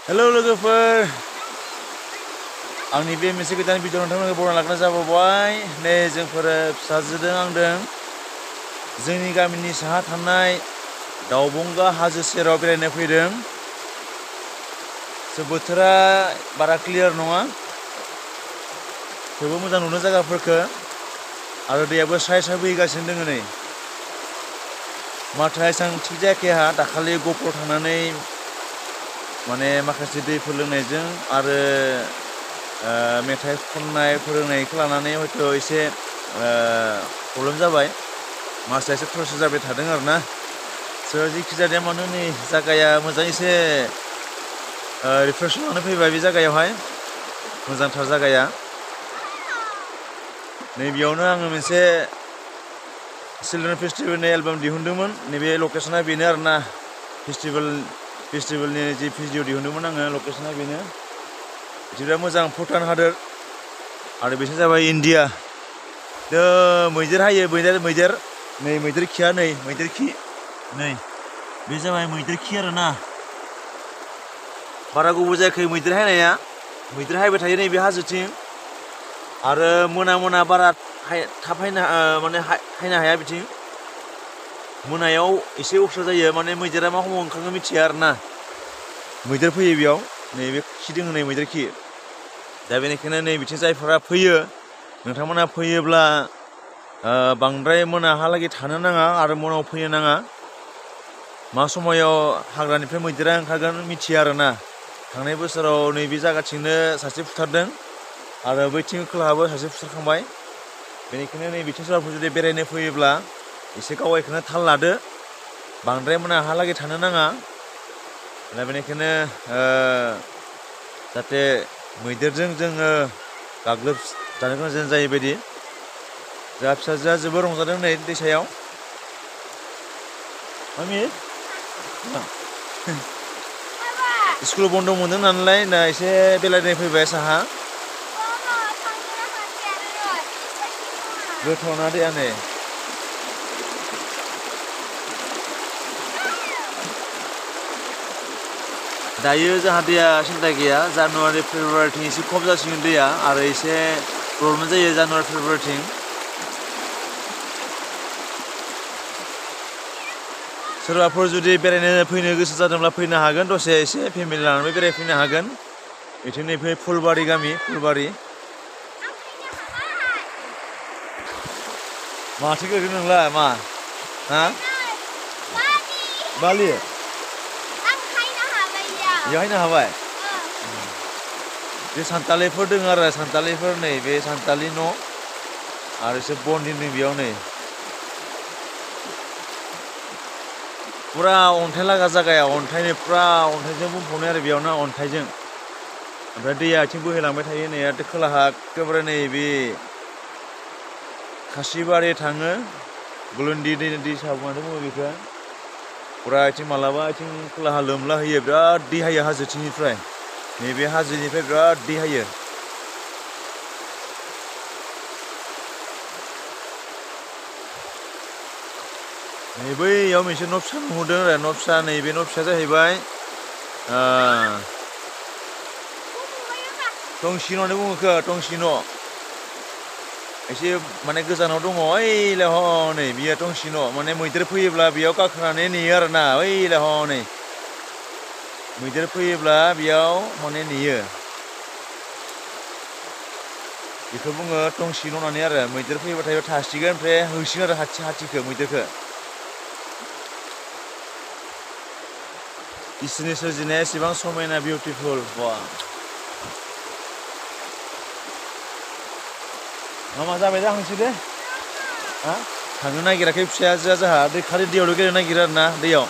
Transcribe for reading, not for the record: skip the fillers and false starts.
hello लोगोफोर आंनि बे मोनसे गोदान भिडिअ नोंथांमोनखौ बरायना लाग्रा जाबावबाय नै जोंफोरो फिसाजोजों आंजों जोंनि गामिनि साहा थानाय दावबंगा हाजो सेराव बेरायनो फैदों बोथोरा बारा क्लियार नङा थेवबो मोजां नुदों जायगाफोरखौ आरो दैयाबो स्राय स्राय बोहैगासिनो दङ नै माथोआ एसेबां थिग जायाखै आंहा दाखालि गफुराव थांनानै माने माखासे दैफोर लोंनायजों आरो मेथाइ खननाय फोरोंनायखौ लानानै हयथ' एसे प्रब्लेम जाबाय मानसिया एसे खरस जाबाय थादों आरोना जेखि जाया मानो नै जायगाया मोजां एसे रिफ्रेश लानो फैबाय बे जायगायावहाय मोजांथार जायगाया नैबेयावनो आङो मोनसे चिल्ड्रेन फेस्टिभेलनि एलबाम दिहुनदोंमोन नैबे लकेसना बेनो आरोना फेस्टिभेलनि जि भिडिअ दिहुनदोंमोन आङो लकेसना बेनो बिदिब्ला मोजां भुटान हादोर आरो बिसोर जाबाय इण्डिया मैदेर हायो मैदेर नै मैदेर खिया नै मैदेर खि नै बे जाबाय मैदेर खि आरोना बारा गोबाव जायाखै मैदेर हायनाया मैदेर हायबाय थायो नैबे हाजोथिं आरो मोना बारा थाब माने हायनो हाया बिथिं मोनायाव एसे उसुबिदा जायो माने मैदेरा मा समाव ओंखारनो मिथिया आरोना मैदेर फैयो बेयाव नैबे खि दङ नै मैदेर खि दा बेनिखायनो नै बिथिं जायफोरा फैयो नोंथांमोना फैयोब्ला बांद्राय मोनाहालागै थानो नाङा आरो मोनायाव फैनो नाङा मा समायाव हाग्रानिफ्राय मैदेरा ओंखारगोन मिथिया आरोना थांनाय बोसोराव नैबे जायगाथिंनो सासे फुथारदों आरो बैथिं खोलाहाबो सासे फुथारखांबाय बेनिखायनो नै बिथिं सोरबाफोर जुदि बेरायनो फैयोब्ला एसे गावखौनो थाल लादो बांद्राय मोनाहालागै थानो नाङा दा बेनिखायनो जाहाथे मैदेरजों जोङो गाग्लोबजानो गोनां जायो बायदि जोंहा फिसाजोआ जोबोर रंजादों नै दैसायाव मामि स्कुल बन्द' मोनदों नालाय दा एसे बेरायनो फैबाय साहा गोथौना दैया नै दायो जोंहा दैया सिन्था गैया जानुवारि फेब्रुवारिथिं एसे खम जासिगोन दैया आरो एसे प्रब्लेम जायो जानुवारि फेब्रुवारिथिं सोरबाफोर जुदि बेरायनो फैनो गोसो जादोंब्ला फैनो हागोन दसे एसे फेमिलि लानानै बेरायफैनो हागोन बिथिंनिफ्राय फुलबारि गामि फुलबारि माथो गोगोन नोंलाय मा हा बालि बेयाव हायनो हाबाय बे सानथालिफोर दङ आरो सानथालिफोर नै बे सानथालि न' आरो एसे बनदिन दं बेयाव नै फुरा अन्थाइ लागा जायगाया अन्थाइनि फुरा अन्थाइजों बुंफबनाय आरो बेयावनो अन्थाइजों ओमफ्राय दैया आथिं बोहैलांबाय थायो नै आरो खोलाहा एखेबारे नै बे खासिबारि थाङो गुलुन्दी दैसा माथो बुङो बेखौ फुरा आथिं मालाबा आथिं खोलाहा लोमला होयो बिराद दै हायो हाजोथिंनिफ्राय नैबे हाजोनिफ्राय बिराद दै हायो नै बैयाव मोनसे न' फिसा नुहुरदों आरो न' फिसा नैबे न' फिसा जाहैबाय टंसि न' होननानै बुङो टंसि न' एसे माने गोजानाव दङ ओइले हनै बियो टंसि न' माने मैदेर फैयोब्ला बेयाव गाखोनानै नेयो आरोना ओइले हनै मैदेर फैयोब्ला बेयाव माने नेयो बेखौ बुङो टंसि न' होननानै आरो मैदेर फैयोबाथाय थासिगोन ओमफ्राय होसिगोन आरो हाथिखौ मैदेरखौ इसोरनि सोरजिनाया एसेबां समायना बिउटिफुल बा मा जाबाय जाहांसै दे हा थांनो नागिराखै फिसाया जोंहा दै खालि दैयावल' गेलेनो नागिरो आरोना दैयाव